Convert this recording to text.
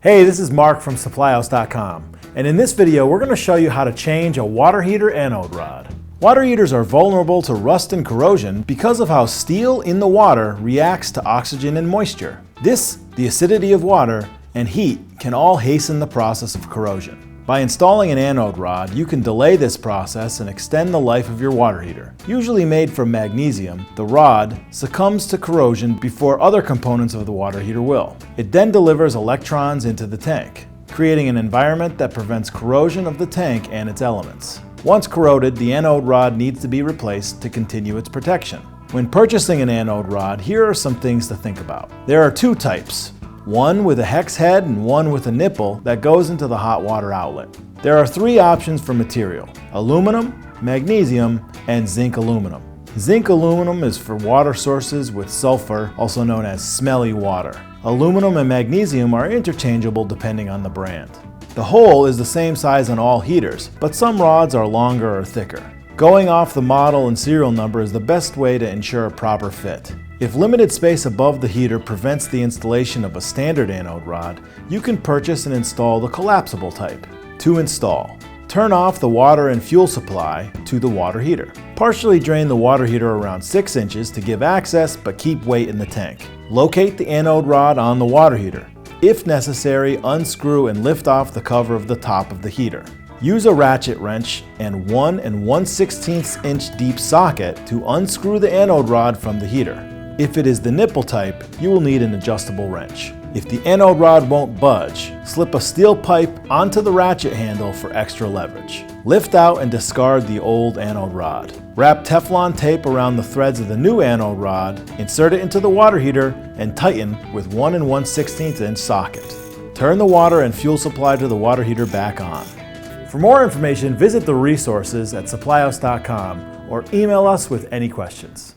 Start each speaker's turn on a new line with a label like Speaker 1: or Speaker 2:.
Speaker 1: Hey, this is Mark from supplyhouse.com, and in this video we're going to show you how to change a water heater anode rod. Water heaters are vulnerable to rust and corrosion because of how steel in the water reacts to oxygen and moisture. This, the acidity of water, and heat can all hasten the process of corrosion. By installing an anode rod, you can delay this process and extend the life of your water heater. Usually made from magnesium, the rod succumbs to corrosion before other components of the water heater will. It then delivers electrons into the tank, creating an environment that prevents corrosion of the tank and its elements. Once corroded, the anode rod needs to be replaced to continue its protection. When purchasing an anode rod, here are some things to think about. There are two types. One with a hex head and one with a nipple that goes into the hot water outlet. There are three options for material: aluminum, magnesium, and zinc aluminum. Zinc aluminum is for water sources with sulfur, also known as smelly water. Aluminum and magnesium are interchangeable depending on the brand. The hole is the same size on all heaters, but some rods are longer or thicker. Going off the model and serial number is the best way to ensure a proper fit. If limited space above the heater prevents the installation of a standard anode rod, you can purchase and install the collapsible type. To install, turn off the water and fuel supply to the water heater. Partially drain the water heater around 6 inches to give access but keep weight in the tank. Locate the anode rod on the water heater. If necessary, unscrew and lift off the cover of the top of the heater. Use a ratchet wrench and 1 1/16 inch deep socket to unscrew the anode rod from the heater. If it is the nipple type, you will need an adjustable wrench. If the anode rod won't budge, slip a steel pipe onto the ratchet handle for extra leverage. Lift out and discard the old anode rod. Wrap Teflon tape around the threads of the new anode rod, insert it into the water heater, and tighten with 1 1/16 inch socket. Turn the water and fuel supply to the water heater back on. For more information, visit the resources at supplyhouse.com or email us with any questions.